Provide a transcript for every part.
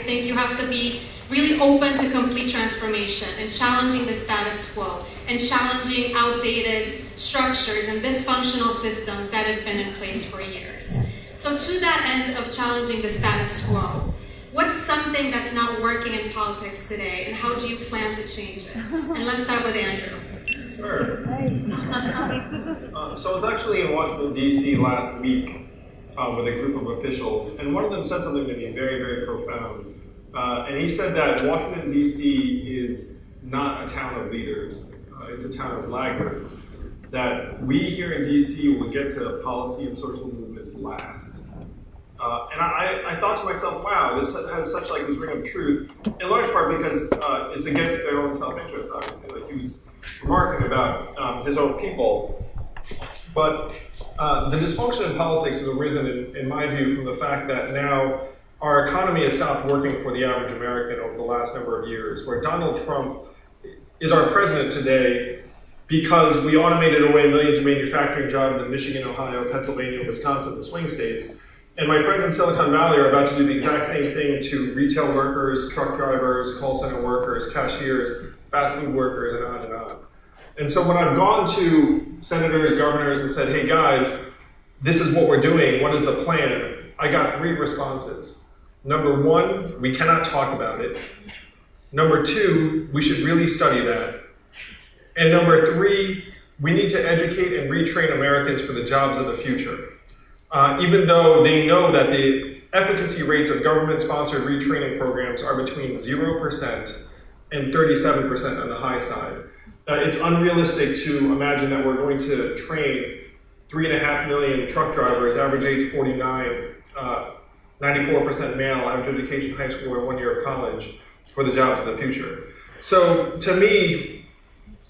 think you have to be really open to complete transformation and challenging the status quo and challenging outdated structures and dysfunctional systems that have been in place for years. So to that end of challenging the status quo, what's something that's not working in politics today, and how do you plan to change it? And let's start with Andrew. Sure. So I was actually in Washington, D.C. last week with a group of officials, and one of them said something to me very, very profound. And he said that Washington, D.C. is not a town of leaders. It's a town of laggards. That we here in D.C. will get to policy and social movements last. And I thought to myself, wow, this has such like this ring of truth, in large part because it's against their own self-interest, obviously. Like he was remarking about his own people. But the dysfunction in politics has arisen, in my view, from the fact that now our economy has stopped working for the average American over the last number of years, where Donald Trump is our president today because we automated away millions of manufacturing jobs in Michigan, Ohio, Pennsylvania, Wisconsin, the swing states. And my friends in Silicon Valley are about to do the exact same thing to retail workers, truck drivers, call center workers, cashiers, fast food workers, and on and on. And so when I've gone to senators, governors, and said, hey guys, this is what we're doing, what is the plan? I got 3 responses. Number 1, we cannot talk about it. Number 2, we should really study that. And number 3, we need to educate and retrain Americans for the jobs of the future. Even though they know that the efficacy rates of government-sponsored retraining programs are between 0% and 37% on the high side. It's unrealistic to imagine that we're going to train 3.5 million truck drivers, average age 49, 94% male, average education high school or 1 year of college, for the jobs of the future. So to me,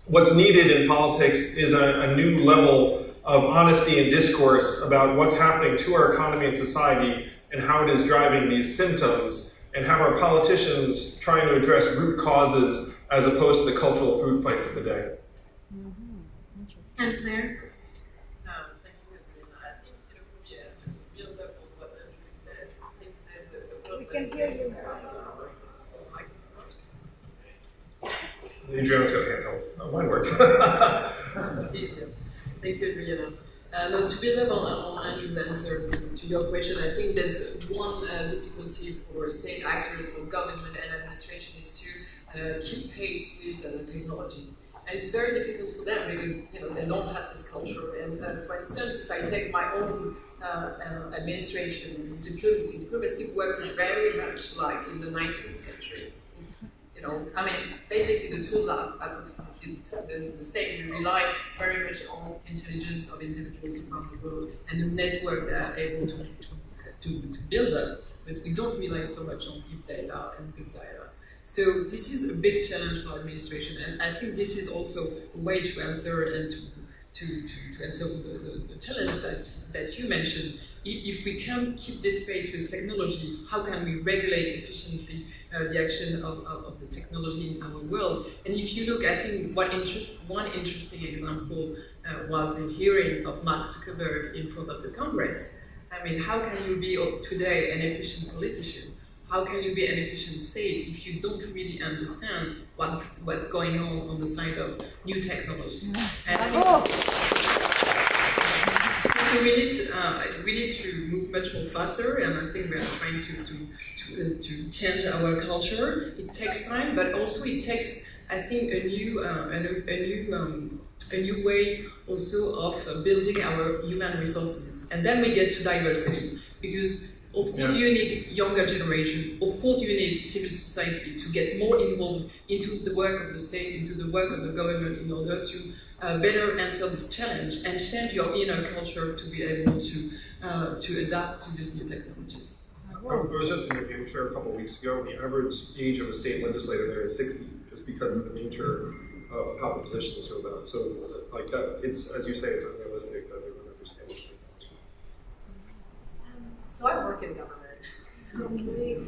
what's needed in politics is a new level of honesty and discourse about what's happening to our economy and society and how it is driving these symptoms, and have our politicians trying to address root causes as opposed to the cultural food fights of the day. And Claire? Thank you, Adriana. I think we build up on what Andrew said. It says that the world. We can hear you. Adriana's got a handheld. Oh, mine works. It's easier. Thank you, Adriana. No, to build up on Andrew's answer to your question, I think there's one difficulty for state actors, for government and administration, is to keep pace with technology. And it's very difficult for them because they don't have this culture. And for instance, if I take my own administration, diplomacy works very much like in the 19th century. Basically the tools are approximately the same. We rely very much on intelligence of individuals around the world and the network they are able to build up. But we don't rely so much on deep data and big data. So this is a big challenge for administration, and I think this is also a way to answer and to answer the challenge that you mentioned. If we can't keep this pace with technology, how can we regulate efficiently the action of the technology in our world? And if you look, I think one interesting example was the hearing of Mark Zuckerberg in front of the Congress. I mean, how can you be today an efficient politician? How can you be an efficient state if you don't really understand what's going on the side of new technologies? And so we need to move much more faster, and I think we are trying to change our culture. It takes time, but also it takes, I think, a new way also of building our human resources, and then we get to diversity, because of course you need younger generation, of course you need civil society to get more involved into the work of the state, into the work of the government, in order to better answer this challenge and change your inner culture to be able to adapt to these new technologies. I was just in New Hampshire a couple of weeks ago, and the average age of a state legislator there is 60, just because of the nature of how the positions are about. So, like that, it's, as you say, it's unrealistic that they don't understand. So I work in government. So can we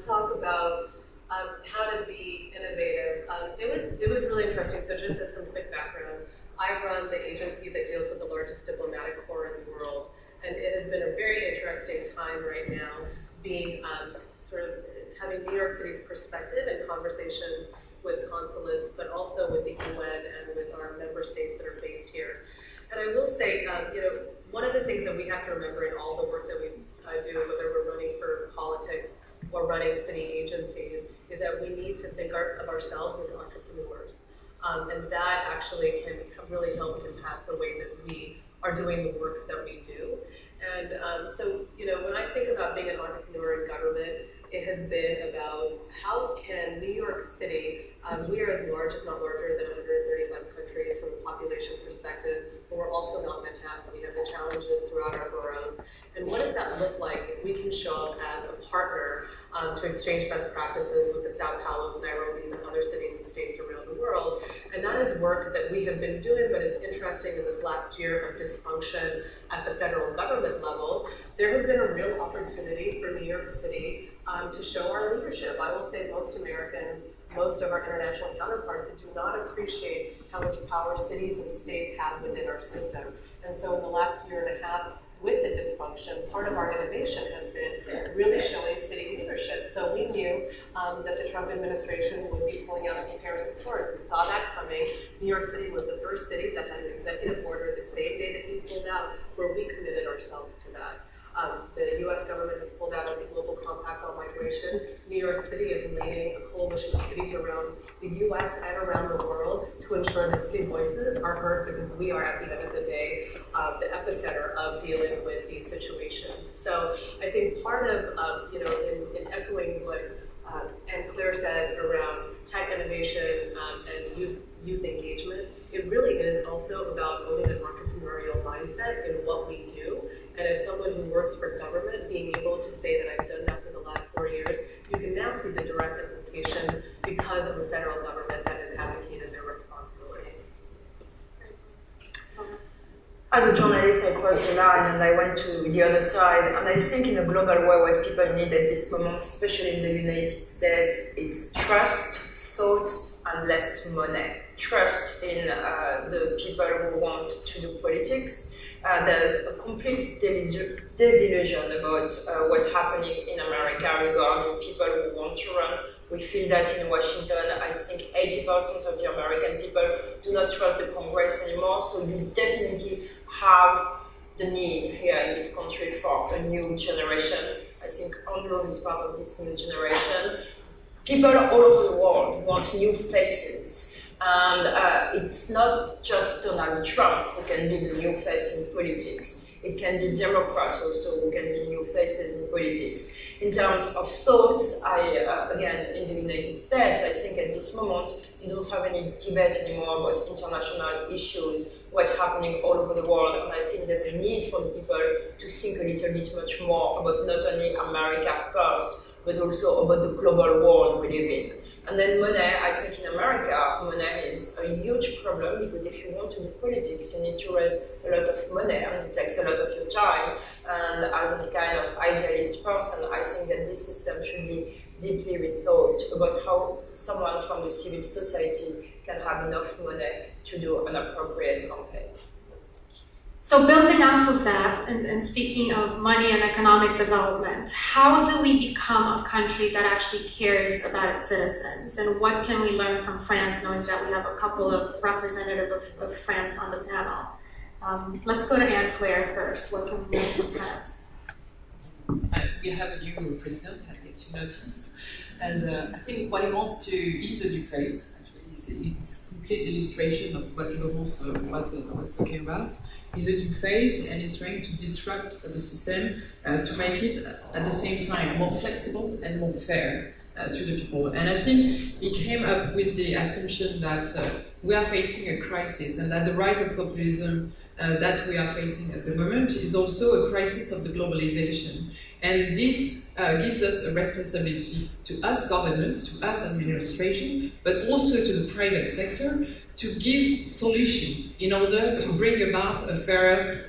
talk about how to be innovative? It was really interesting. So just as some quick background, I run the agency that deals with the largest diplomatic corps in the world, and it has been a very interesting time right now, being sort of having New York City's perspective and conversations with consulates, but also with the UN and with our member states that are based here. And I will say, one of the things that we have to remember in all the work that we do, whether we're running for politics or running city agencies, is that we need to think of ourselves as entrepreneurs. And that actually can really help impact the way that we are doing the work that we do. And so, when I think about being an entrepreneur in government, it has been about how can New York City, we are as large, if not larger, than 135 countries from a population perspective, but we're also not Manhattan. We have the challenges throughout our boroughs. And what does that look like if we can show up as a partner to exchange best practices with the Sao Paulos, Nairobis, and other cities and states around the world? And that is work that we have been doing, but it's interesting in this last year of dysfunction at the federal government level, there has been a real opportunity for New York City to show our leadership. I will say most Americans, most of our international counterparts do not appreciate how much power cities and states have within our system. And so in the last year and a half, with the dysfunction, part of our innovation has been really showing city leadership. So we knew that the Trump administration would be pulling out a comparison report. We saw that coming. New York City was the first city that had an executive order the same day that he pulled out, where we committed ourselves to that. The U.S. government has pulled out of the Global Compact on Migration. New York City is leading a coalition of cities around the U.S. and around the world to ensure that city voices are heard, because we are, at the end of the day, the epicenter of dealing with these situations. So I think part of, in echoing what Anne Claire said around tech innovation and youth engagement, it really is also about owning an entrepreneurial mindset in what we do. And as someone who works for government, being able to say that I've done that for the last 4 years, you can now see the direct implications because of the federal government that has advocated their responsibility. As a journalist, I crossed the line and I went to the other side. And I think in a global way, what people need at this moment, especially in the United States, is trust, thoughts, and less money. Trust in the people who want to do politics. There's a complete disillusion about what's happening in America regarding people who want to run. We feel that in Washington. I think 80% of the American people do not trust the Congress anymore, so you definitely have the need here in this country for a new generation. I think Andrew is part of this new generation. People all over the world want new faces. And it's not just Donald Trump who can be the new face in politics. It can be Democrats also who can be new faces in politics. In terms of thoughts, again, in the United States, I think at this moment, you don't have any debate anymore about international issues, what's happening all over the world, and I think there's a need for the people to think a little bit much more about not only America first, but also about the global world we live in. And then money, I think in America, money is a huge problem, because if you want to do politics, you need to raise a lot of money, and it takes a lot of your time. And as a kind of idealist person, I think that this system should be deeply rethought about how someone from the civil society can have enough money to do an appropriate campaign. So building off of that, and speaking of money and economic development, how do we become a country that actually cares about its citizens? And what can we learn from France, knowing that we have a couple of representatives of France on the panel? Let's go to Anne Claire first. What can we learn from France? We have a new president, I guess you noticed. And I think what he wants to is the new face. Actually, it's a complete illustration of what Laurence was talking about. Is a new phase, and is trying to disrupt the system to make it at the same time more flexible and more fair to the people. And I think he came up with the assumption that we are facing a crisis, and that the rise of populism that we are facing at the moment is also a crisis of the globalization. And this gives us a responsibility to us government, to us administration, but also to the private sector, to give solutions in order to bring about a fairer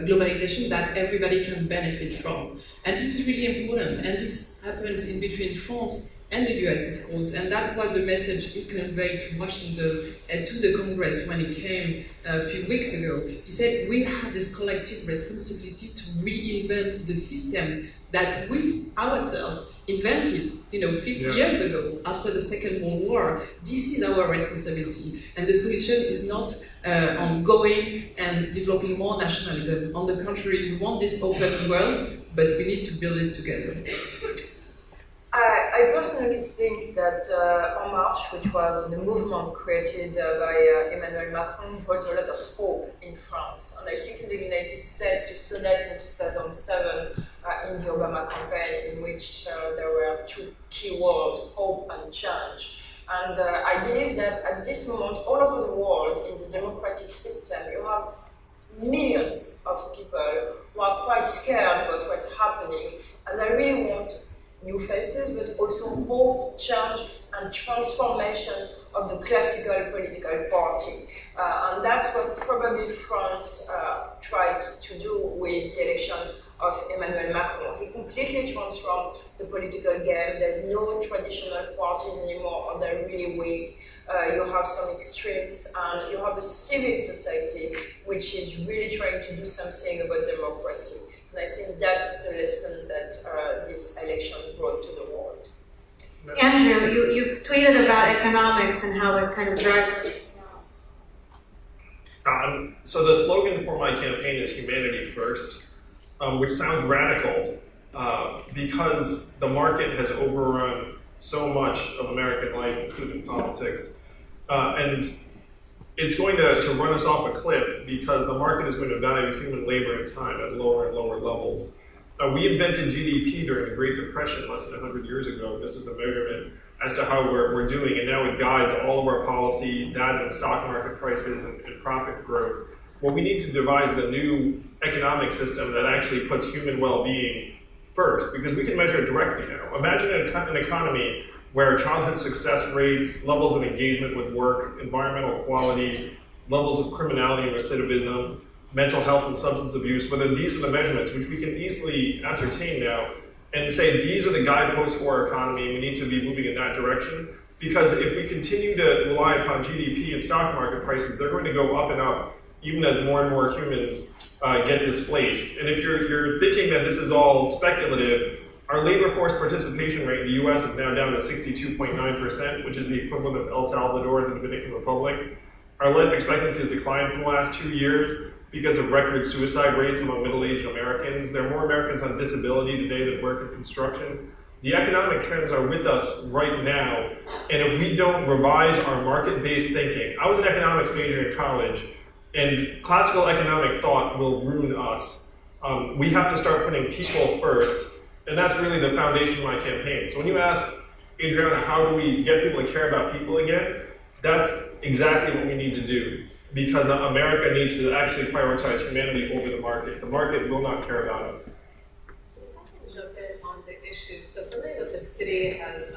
globalization that everybody can benefit from. And this is really important, and this happens in between France and the US, of course, and that was the message he conveyed to Washington and to the Congress when he came a few weeks ago. He said, we have this collective responsibility to reinvent the system that we ourselves invented 50 years ago, after the Second World War. This is our responsibility, and the solution is not on going and developing more nationalism. On the contrary, we want this open world, but we need to build it together. I personally think that En Marche, which was the movement created by Emmanuel Macron, brought a lot of hope in France. And I think in the United States, you saw that in 2007 in the Obama campaign, in which there were two key words, hope and change. And I believe that at this moment, all over the world, in the democratic system, you have millions of people who are quite scared about what's happening, and I really want new faces, but also hope, change, and transformation of the classical political party. And that's what probably France tried to do with the election of Emmanuel Macron. He completely transformed the political game. There's no traditional parties anymore, and they're really weak. You have some extremes, and you have a civil society which is really trying to do something about democracy. And I think that's the lesson that this election brought to the world. Andrew, you've tweeted about economics and how it kind of drives everything else. So the slogan for my campaign is humanity first, which sounds radical because the market has overrun so much of American life, including politics. And it's going to run us off a cliff because the market is going to value human labor and time at lower and lower levels. We invented GDP during the Great Depression less than 100 years ago. This is a measurement as to how we're doing, and now it guides all of our policy, data and stock market prices, and profit growth. Well, we need to devise a new economic system that actually puts human well-being first, because we can measure it directly now. Imagine an economy where childhood success rates, levels of engagement with work, environmental quality, levels of criminality and recidivism, mental health and substance abuse, whether these are the measurements which we can easily ascertain now and say these are the guideposts for our economy, we need to be moving in that direction. Because if we continue to rely upon GDP and stock market prices, they're going to go up and up, even as more and more humans get displaced. And if you're thinking that this is all speculative, our labor force participation rate in the US is now down to 62.9%, which is the equivalent of El Salvador and the Dominican Republic. Our life expectancy has declined for the last 2 years because of record suicide rates among middle-aged Americans. There are more Americans on disability today that work in construction. The economic trends are with us right now, and if we don't revise our market-based thinking, I was an economics major in college, and classical economic thought will ruin us. We have to start putting people first, and that's really the foundation of my campaign. So when you ask, Adriana, how do we get people to care about people again? That's exactly what we need to do, because America needs to actually prioritize humanity over the market. The market will not care about us. Jump in on the issue. So something that the city has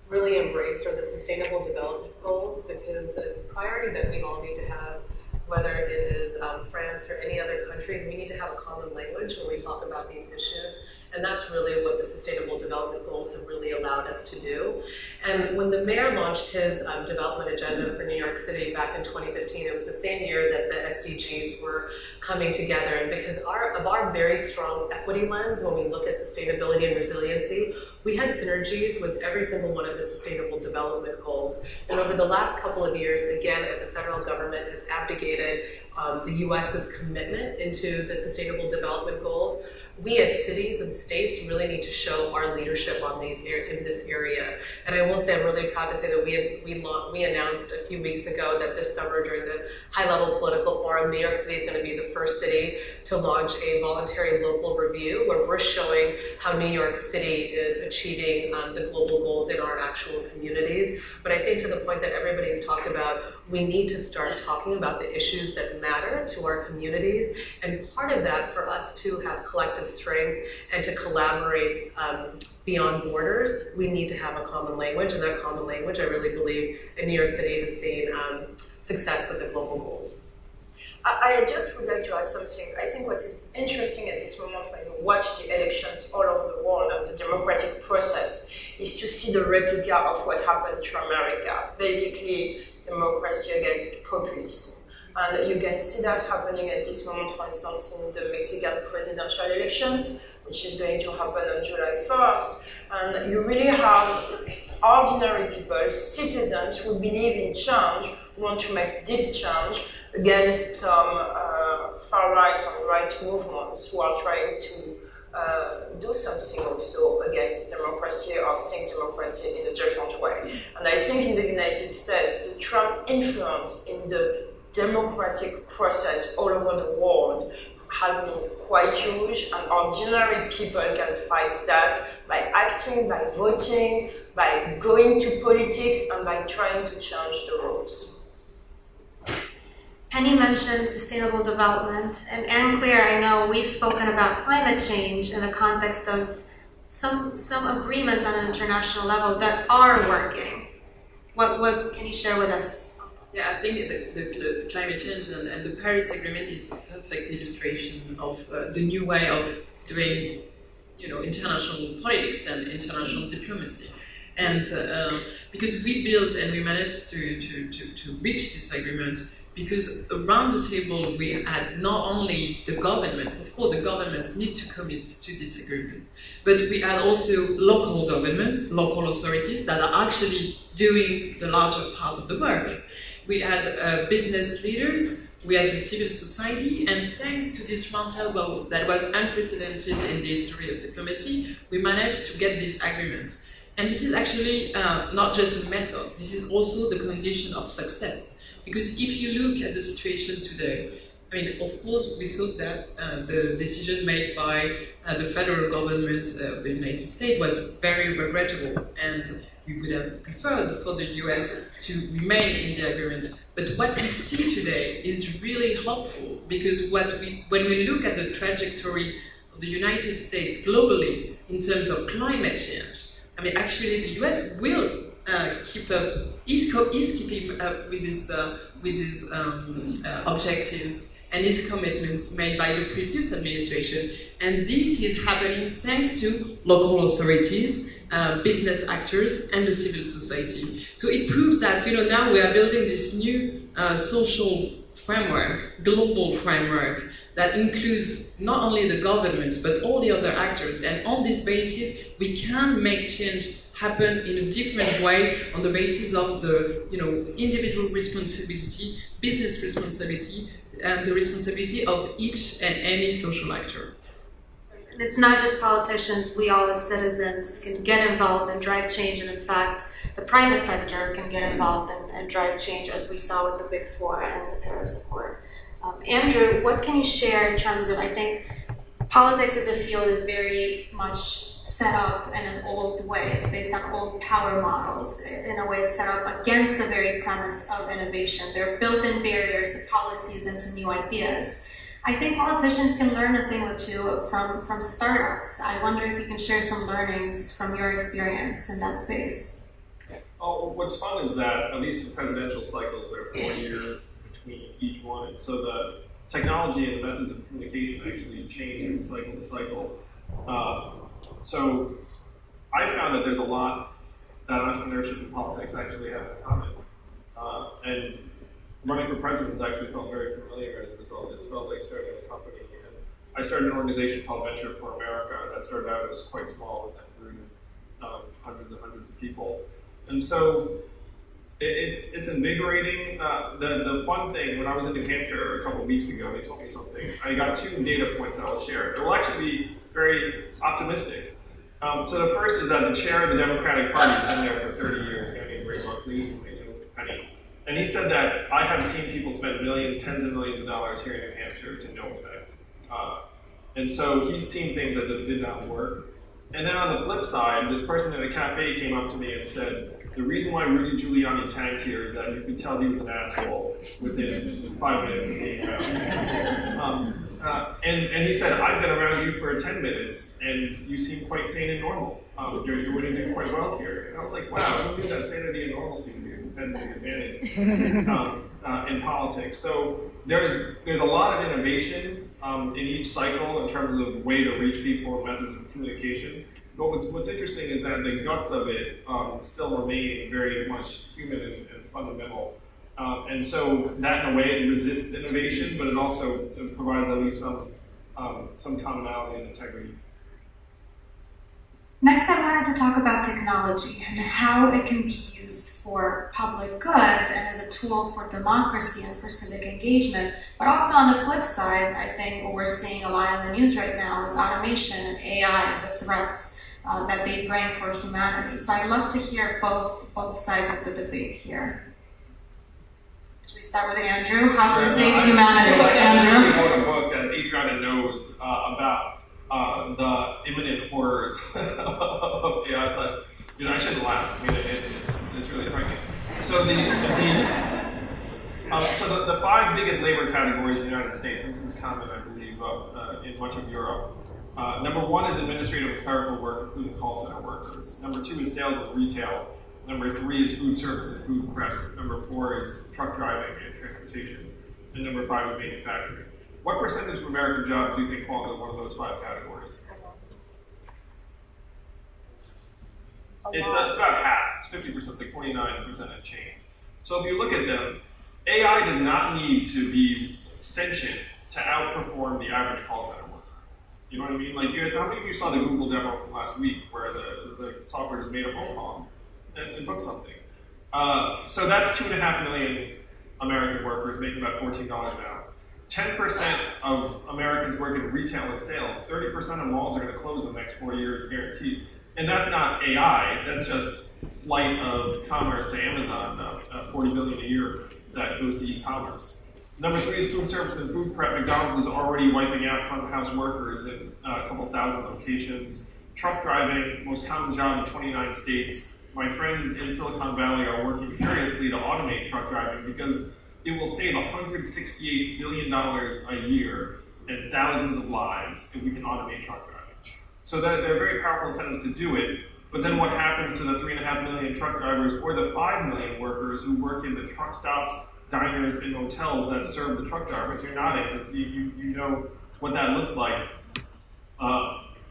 really embraced are the Sustainable Development Goals, because the priority that we all need to have, whether it is France or any other country, we need to have a common language when we talk about these issues. And that's really what the Sustainable Development Goals have really allowed us to do. And when the mayor launched his development agenda for New York City back in 2015, it was the same year that the SDGs were coming together. And because of our very strong equity lens, when we look at sustainability and resiliency, we had synergies with every single one of the Sustainable Development Goals. And over the last couple of years, again, as the federal government has abdicated the US's commitment into the Sustainable Development Goals, we as cities and states really need to show our leadership on in this area. And I will say I'm really proud to say that we announced a few weeks ago that this summer during the high-level political forum, New York City is going to be the first city to launch a voluntary local review where we're showing how New York City is achieving the global goals in our actual communities. But I think to the point that everybody's talked about, we need to start talking about the issues that matter to our communities. And part of that for us to have collective strength and to collaborate beyond borders, we need to have a common language. And that common language, I really believe, in New York City has seen success with the global goals. I just would like to add something. I think what is interesting at this moment when you watch the elections all over the world and the democratic process is to see the replica of what happened to America. Basically, democracy against populism. And you can see that happening at this moment, for instance, in the Mexican presidential elections, which is going to happen on July 1st. And you really have ordinary people, citizens who believe in change, who want to make deep change against some far-right and right movements who are trying to do something also against democracy or think democracy in a different way. And I think in the United States, the Trump influence in the democratic process all over the world has been quite huge, and ordinary people can fight that by acting, by voting, by going to politics, and by trying to change the rules. Penny mentioned sustainable development, and Claire, I know we've spoken about climate change in the context of some agreements on an international level that are working. What can you share with us? Yeah, I think the climate change and the Paris Agreement is a perfect illustration of the new way of doing, international politics and international diplomacy. And because we built and we managed to reach this agreement, because around the table we had not only the governments, of course the governments need to commit to this agreement, but we had also local governments, local authorities that are actually doing the larger part of the work. We had business leaders, we had the civil society, and thanks to this roundtable that was unprecedented in the history of diplomacy, we managed to get this agreement. And this is actually not just a method, this is also the condition of success. Because if you look at the situation today, I mean, of course, we thought that the decision made by the federal government of the United States was very regrettable, and we would have preferred for the US to remain in the agreement. But what we see today is really hopeful, because when we look at the trajectory of the United States globally in terms of climate change, I mean, actually the US will keep up, is keeping up with his objectives and his commitments made by the previous administration. And this is happening thanks to local authorities, business actors, and the civil society. So it proves that, now we are building this new social framework, global framework, that includes not only the governments, but all the other actors. And on this basis, we can make change happen in a different way on the basis of the individual responsibility, business responsibility, and the responsibility of each and any social actor. And it's not just politicians, we all as citizens can get involved and drive change, and in fact, the private sector can get involved and drive change, as we saw with the Big Four and the Paris Accord. Andrew, what can you share in terms of, I think, politics as a field is very much set up in an old way. It's based on old power models. In a way, it's set up against the very premise of innovation. There are built-in barriers to policies and to new ideas. I think politicians can learn a thing or two from startups. I wonder if you can share some learnings from your experience in that space. Oh, what's fun is that, at least in presidential cycles, there are 4 years between each one. And so the technology and the methods of communication actually change from cycle to cycle. So I found that there's a lot that entrepreneurship and politics actually have in common. And running for president has actually felt very familiar as a result. It's felt like starting a company. And I started an organization called Venture for America that started out as quite small and then grew hundreds and hundreds of people. And so it's invigorating. The fun thing, when I was in New Hampshire a couple of weeks ago, they told me something. I got 2 data points that I'll share. It will actually be very optimistic. So the first is that the chair of the Democratic Party has been there for 30 years, a guy named Ray Buckley, Penny. And he said that I have seen people spend millions, tens of millions of dollars here in New Hampshire to no effect. And so he's seen things that just did not work. And then on the flip side, this person in a cafe came up to me and said, the reason why Rudy Giuliani tanked here is that you could tell he was an asshole within 5 minutes of being around. And he said, I've been around you for 10 minutes, and you seem quite sane and normal. You're doing quite well here. And I was like, wow, who knew that sanity and normalcy would be a competitive advantage in politics? So there's a lot of innovation in each cycle in terms of the way to reach people and methods of communication. But what's interesting is that the guts of it still remain very much human and fundamental. And so that in a way it resists innovation, but it also provides at least some commonality and integrity. Next, I wanted to talk about technology and how it can be used for public good and as a tool for democracy and for civic engagement. But also on the flip side, I think what we're seeing a lot in the news right now is automation and AI and the threats that they bring for humanity. So I'd love to hear both sides of the debate here. Should we start with Andrew? How do we save humanity? Andrew? I wrote a book that Adriana knows about the imminent horrors of AI slash. I shouldn't laugh. I mean, it's really frightening. So the five biggest labor categories in the United States, and this is common, I believe, in much of Europe. Number one is administrative and clerical work, including call center workers. Number two is sales and retail. Number three is food service and food prep. Number four is truck driving and transportation. And number five is manufacturing. What percentage of American jobs do you think fall into one of those five categories? It's about half. It's 50%. It's like 49% and change. So if you look at them, AI does not need to be sentient to outperform the average call center worker. You know what I mean? Like, you guys, how many of you saw the Google demo from last week where the software just made a phone call and booked something? So that's 2.5 million American workers making about $14 an hour. 10% of Americans work in retail and sales. 30% of malls are going to close in the next 4 years, guaranteed. And that's not AI, that's just flight of commerce to Amazon, $40 billion a year that goes to e-commerce. Number three is food service and food prep. McDonald's is already wiping out front of house workers in a couple thousand locations. Truck driving, most common job in 29 states. My friends in Silicon Valley are working furiously to automate truck driving because it will save $168 billion a year and thousands of lives if we can automate truck driving. So that there are very powerful incentives to do it, but then what happens to the 3.5 million truck drivers or the 5 million workers who work in the truck stops, diners, and hotels that serve the truck drivers? You're nodding because you know what that looks like.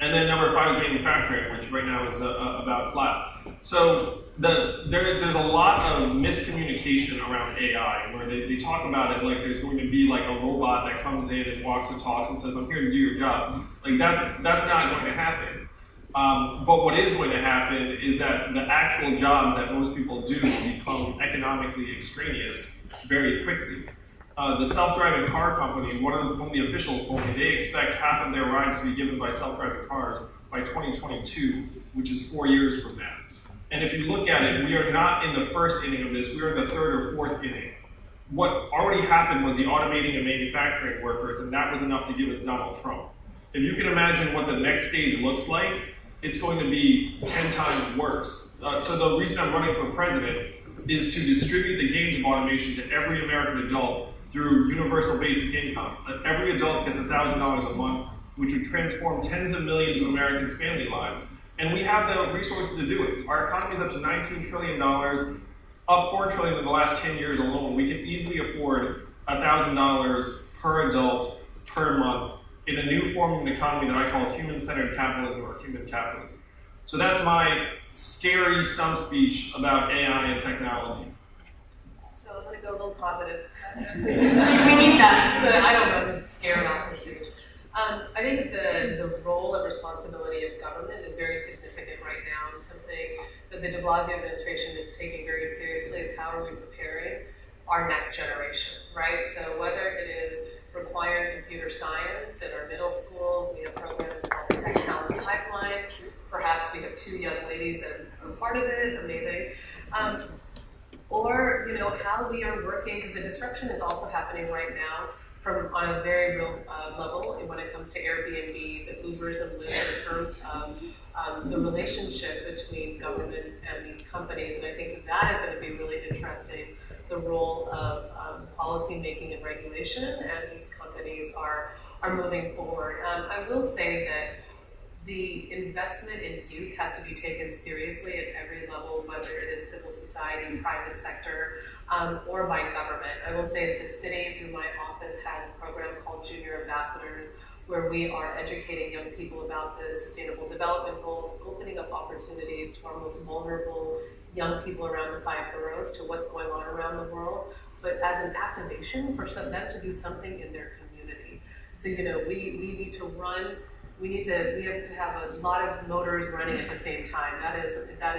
And then number five is manufacturing, which right now is about flat. So there's a lot of miscommunication around AI, where they talk about it like there's going to be like a robot that comes in and walks and talks and says, "I'm here to do your job." Like that's not going to happen. But what is going to happen is that the actual jobs that most people do become economically extraneous very quickly. The self-driving car company, one of the officials told me they expect half of their rides to be given by self-driving cars by 2022, which is 4 years from now. And if you look at it, we are not in the first inning of this, we are in the third or fourth inning. What already happened was the automating of manufacturing workers, and that was enough to give us Donald Trump. If you can imagine what the next stage looks like, it's going to be 10 times worse. So the reason I'm running for president is to distribute the gains of automation to every American adult through universal basic income. Every adult gets $1,000 a month, which would transform tens of millions of Americans' family lives. And we have the resources to do it. Our economy is up to $19 trillion, up $4 trillion in the last 10 years alone. We can easily afford $1,000 per adult per month in a new form of an economy that I call human-centered capitalism or human capitalism. So that's my scary stump speech about AI and technology. So I'm going to go a little positive. We need that. So I don't know, I'm scared off the stage. I think the role and responsibility of government is very significant right now, and something that the de Blasio administration is taking very seriously is how are we preparing our next generation, right? So whether it is requiring computer science in our middle schools, we have programs called the Tech Talent Pipeline. Perhaps we have 2 young ladies that are part of it, amazing. Or, how we are working, because the disruption is also happening right now on a very real level when it comes to Airbnb, the Ubers and Lyft in terms of the relationship between governments and these companies. And I think that is going to be really interesting, the role of policy making and regulation as these companies are moving forward. I will say that the investment in youth has to be taken seriously at every level, whether it is civil society, private sector, or by government. I will say that the city, through my office, has a program called Junior Ambassadors, where we are educating young people about the Sustainable Development Goals, opening up opportunities to our most vulnerable young people around the 5 boroughs to what's going on around the world. but as an activation for them to do something in their community. So, you know, we need to run, we have to have a lot of motors running at the same time. That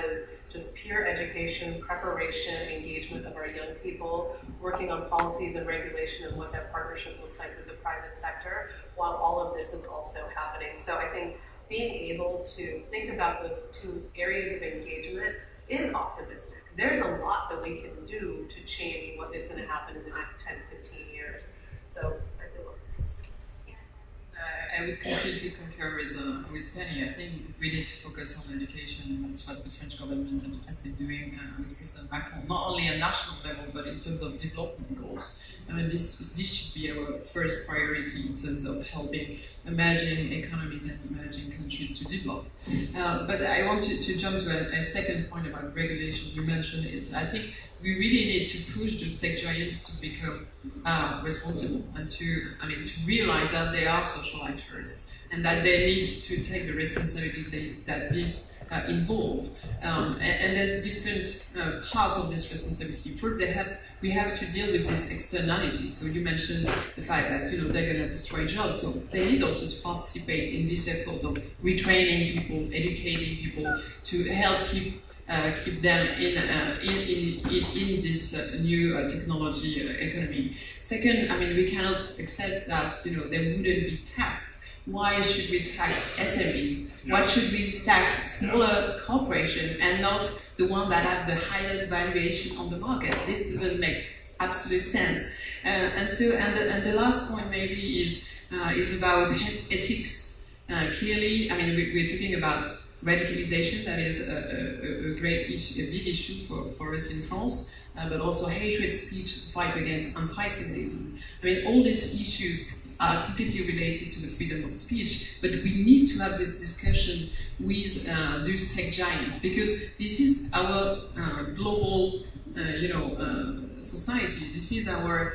is just pure education, preparation, engagement of our young people, working on policies and regulation and what that partnership looks like with the private sector, while all of this is also happening. So I think being able to think about those two areas of engagement is optimistic. There's a lot that we can do to change what is going to happen in the next 10, 15 years. So I feel I would completely concur with Penny. I think we need to focus on education, and that's what the French government has been doing with President Macron, not only at national level, but in terms of development goals. I mean, this should be our first priority in terms of helping emerging economies and emerging countries to develop. But I want to jump to a second point about regulation. You mentioned it. I think we really need to push those tech giants to become responsible and to realize that they are social actors and that they need to take the responsibility that this involve. And there's different parts of this responsibility. First, we have to deal with this externality. So you mentioned the fact that they're going to destroy jobs. So they need also to participate in this effort of retraining people, educating people to help keep them in this new technology economy. Second, we cannot accept that they wouldn't be taxed. Why should we tax SMEs? Why should we tax smaller corporations and not the one that have the highest valuation on the market? This doesn't make absolute sense. And the last point maybe is about ethics. Clearly, we're talking about radicalization, that is a great issue, a big issue for us in France, but also hatred speech, the fight against anti-Semitism. All these issues are completely related to the freedom of speech, but we need to have this discussion with those tech giants, because this is our global society. This is our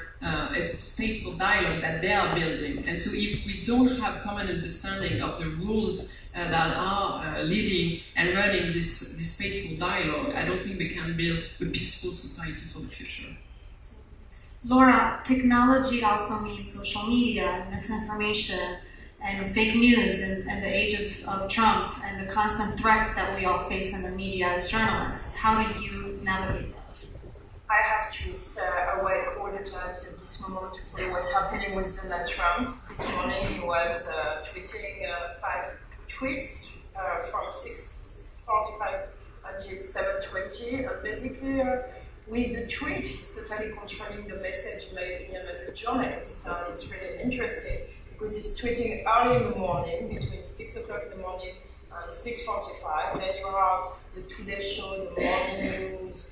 space for dialogue that they are building. And so if we don't have common understanding of the rules that are leading and running this space for dialogue, I don't think we can build a peaceful society for the future. Laura, technology also means social media and misinformation and fake news and the age of Trump and the constant threats that we all face in the media as journalists. How do you navigate that? I have to stay awake all the time at this moment to follow what's happening with Donald Trump. This morning he was tweeting 5 tweets from 6:45 until 7:20, and basically with the tweet he's totally controlling the message, in my opinion, as a journalist. It's really interesting because he's tweeting early in the morning, between 6 o'clock in the morning and 6:45. Then you have the Today Show, the morning news,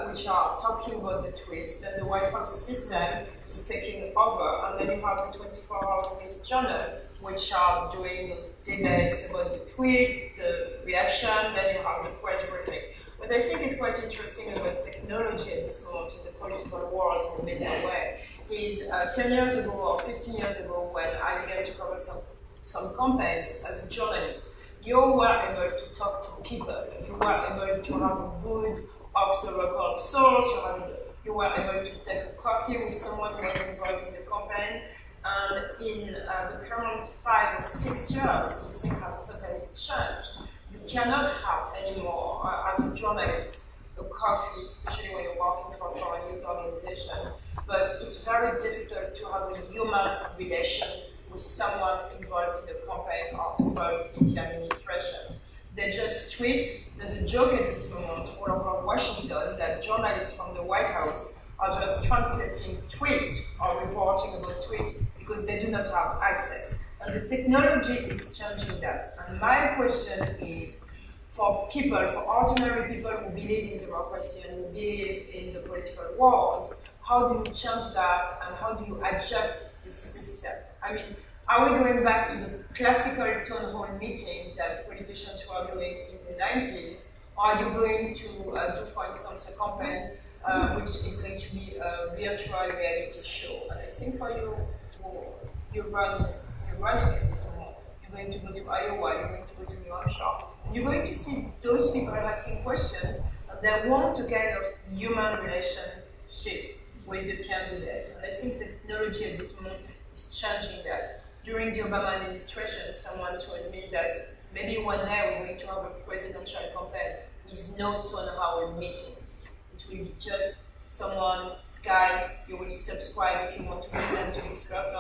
which are talking about the tweets. Then the White House system is taking over, and then you have the 24 Hours News Journal, which are doing those debates about the tweets, the reaction. Then you have the press briefing. What I think is quite interesting about technology at this moment in the political world, in the media way, is 10 years ago or 15 years ago, when I began to cover some campaigns as a journalist, you were able to talk to people. You were able to have a good off-the-record source. You were able to take a coffee with someone who was involved in the campaign. And in the current 5 or 6 years, this thing has totally changed. You cannot have anymore, as a journalist, a coffee, especially when you're working for a news organization. But it's very difficult to have a human relation with someone involved in the campaign or involved in the administration. They just tweet. There's a joke at this moment all over Washington that journalists from the White House are just translating tweet or reporting about tweet because they do not have access. And the technology is changing that. And my question is, for people, for ordinary people who believe in democracy and who believe in the political world, how do you change that and how do you adjust the system? Are we going back to the classical town hall meeting that politicians were doing in the 90s? Or are you going to do, for instance, a campaign which is going to be a virtual reality show? And I think for you, you're running at this moment. You're going to go to Iowa, you're going to go to New Hampshire. You're going to see those people asking questions, and they want a kind of human relationship. with the candidate. And I think technology at this moment is changing that. During the Obama administration, someone told me that maybe one day we're going to have a presidential campaign with no town hall meetings. It will be just someone, Skype, you will subscribe if you want to listen to this person.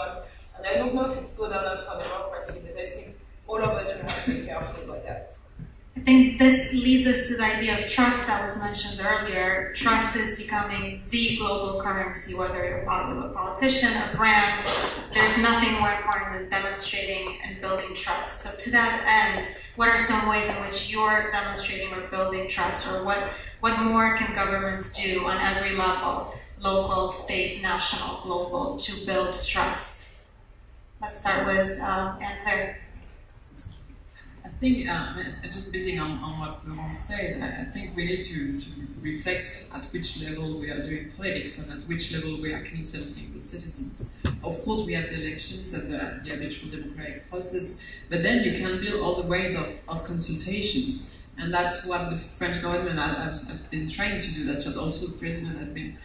And I don't know if it's good or not for democracy, but I think all of us will have to be careful about that. I think this leads us to the idea of trust that was mentioned earlier. Trust is becoming the global currency, whether you're a politician, a brand. There's nothing more important than demonstrating and building trust. So to that end, what are some ways in which you're demonstrating or building trust, or what more can governments do on every level, local, state, national, global, to build trust? Let's start with Anne-Claire. I think, just building on what Laurent said, I think we need to reflect at which level we are doing politics and at which level we are consulting the citizens. Of course, we have the elections and the habitual democratic process, but then you can build all the ways of consultations. And that's what the French government has been trying to do. That's what also the president has been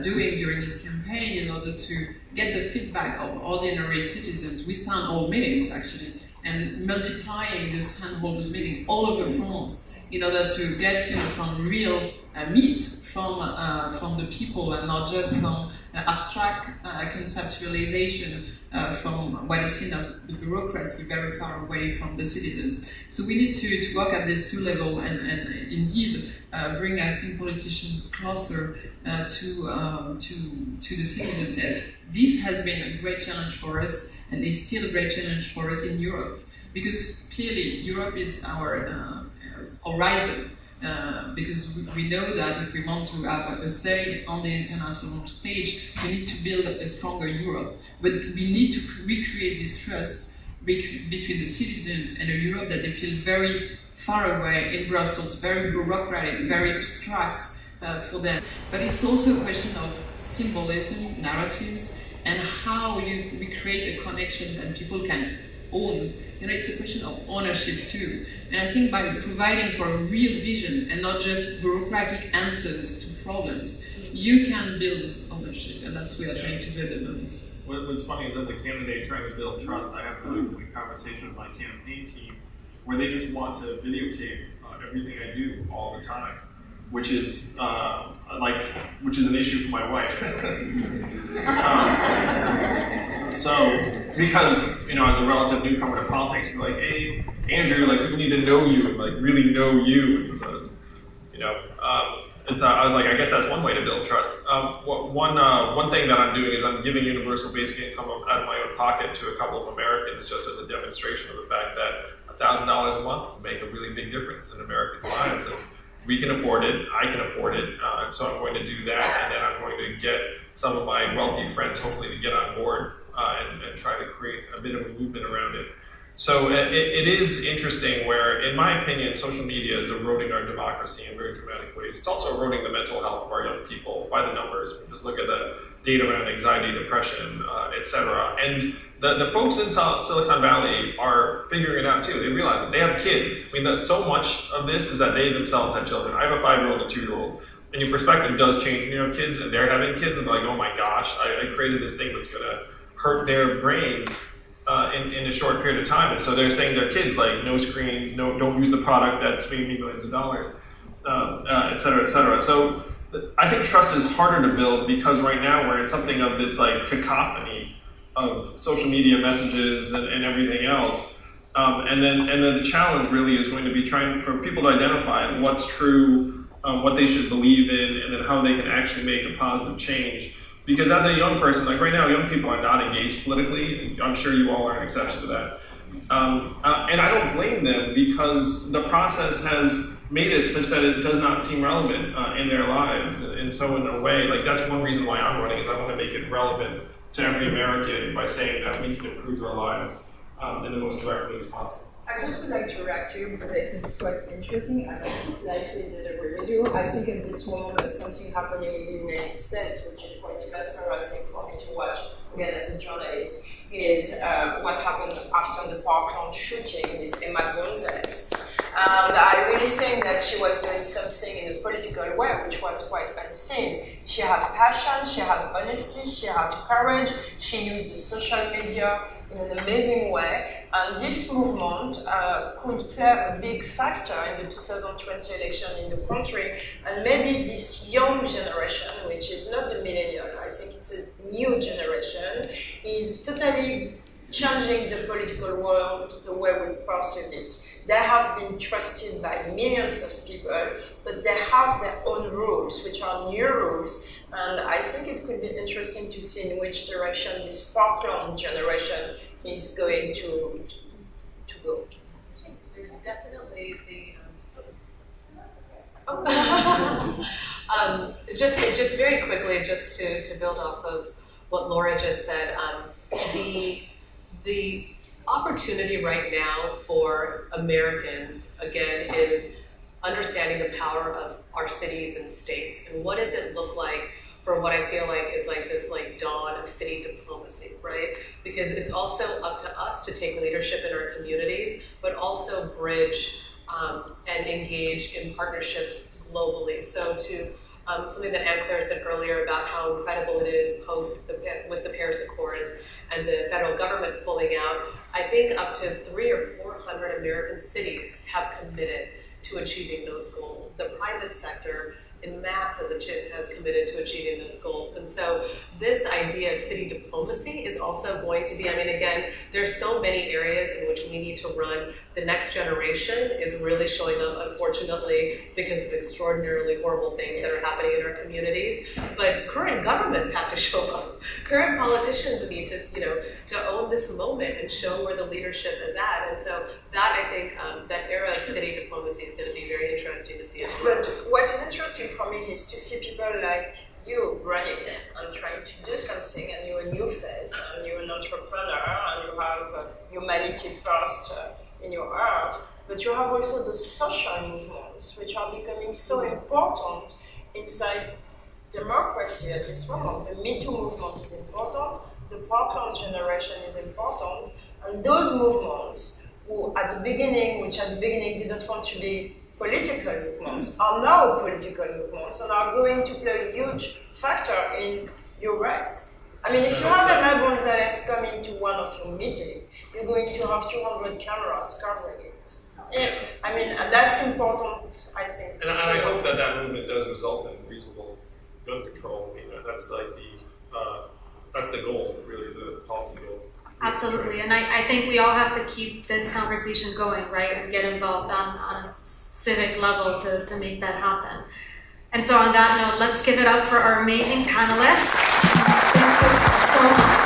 doing during his campaign in order to get the feedback of ordinary citizens with town hall meetings, actually, and multiplying these town hall meetings all over France in order to get some real meat from the people and not just some abstract conceptualization from what is seen as the bureaucracy very far away from the citizens. So we need to work at these two levels and indeed bring, I think, politicians closer to the citizens. And this has been a great challenge for us, and is still a great challenge for us in Europe, because clearly Europe is our horizon. Because we know that if we want to have a say on the international stage, we need to build a stronger Europe. But we need to recreate this trust between the citizens and a Europe that they feel very far away in Brussels, very bureaucratic, very abstract for them. But it's also a question of symbolism, narratives, and how we create a connection that people can own. It's a question of ownership too. And I think by providing for a real vision and not just bureaucratic answers to problems, you can build this ownership, and that's what we are trying to build at the moment. What's funny is, as a candidate trying to build trust, I have a conversation with my campaign team where they just want to videotape everything I do all the time, which is an issue for my wife. So, because as a relative newcomer to politics, you're like, hey, Andrew, people need to know you and really know you. And so I was like, I guess that's one way to build trust. One thing that I'm doing is I'm giving universal basic income out of my own pocket to a couple of Americans, just as a demonstration of the fact that $1,000 a month will make a really big difference in Americans' lives. And we can afford it, I can afford it, and so I'm going to do that, and then I'm going to get some of my wealthy friends, hopefully, to get on board and try to create a bit of a movement around it. So it is interesting where, in my opinion, social media is eroding our democracy in very dramatic ways. It's also eroding the mental health of our young people by the numbers. Just look at the data around anxiety, depression, etc. And the folks in Silicon Valley are figuring it out too. They realize that they have kids. I mean, that so much of this is that they themselves have children. I have a 5-year-old and a 2-year-old. And your perspective does change when you have kids and they're having kids, and they're like, oh my gosh, I created this thing that's going to hurt their brains in a short period of time. And so they're saying to their kids, no screens, don't use the product that's made me millions of dollars, et cetera, et cetera. So I think trust is harder to build because right now we're in something of this cacophony of social media messages and everything else. And then the challenge really is going to be trying for people to identify what's true, what they should believe in, and then how they can actually make a positive change. Because as a young person, right now, young people are not engaged politically. I'm sure you all are an exception to that. And I don't blame them because the process has made it such that it does not seem relevant in their lives. And so in a way, that's one reason why I'm running, is I want to make it relevant to every American by saying that we can improve our lives in the most direct way as possible. I just would like to react to you because I think it's quite interesting. I slightly disagree with you. I think at this moment there's something happening in the United States which is quite mesmerizing for me to watch, again as a journalist, is what happened after the Parkland shooting with Emma Gonzalez. And I really think that she was doing something in a political way which was quite unseen. She had passion, she had honesty, she had courage, she used the social media in an amazing way, and this movement could play a big factor in the 2020 election in the country, and maybe this young generation, which is not the millennial, I think it's a new generation, is totally changing the political world the way we perceive it. They have been trusted by millions of people, but they have their own rules, which are new rules, and I think it could be interesting to see in which direction this Parkland generation is going to go. There's definitely the just very quickly, just to build off of what Laura just said, the opportunity right now for Americans, again, is understanding the power of our cities and states, and what does it look like for what I feel like is like this dawn of city diplomacy, right? Because it's also up to us to take leadership in our communities, but also bridge and engage in partnerships globally. So to something that Anne-Claire said earlier about how incredible it is with the Paris Accords and the federal government pulling out, I think up to 300 or 400 American cities have committed to achieving those goals. The private sector in mass has committed to achieving those goals. And so this idea of city diplomacy is also going to be, I mean, again, there's so many areas in which we need to run. The next generation is really showing up, unfortunately, because of extraordinarily horrible things that are happening in our communities. But current governments have to show up. Current politicians need to own this moment and show where the leadership is at. And so that, I think, that era of city diplomacy is going to be very interesting to see as well. But what is interesting for me is to see people like you running and trying to do something, and you're a new face, and you're an entrepreneur, and you have humanity first in your heart, but you have also the social movements, which are becoming so important inside democracy at this moment. The Me Too movement is important, the Parkland generation is important, and those movements, which at the beginning didn't want to be political movements, are now political movements and are going to play a huge factor in your race. I mean, if you have Emmanuel Gonzalez coming to one of your meetings, you're going to have 200 cameras covering it. Yes. I mean, and that's important, I think. And I hope that movement does result in reasonable gun control. I mean, that's like that's the goal, really, the policy goal. Absolutely, and I think we all have to keep this conversation going, right, and get involved on a civic level to make that happen. And so on that note, let's give it up for our amazing panelists. Thank you so much.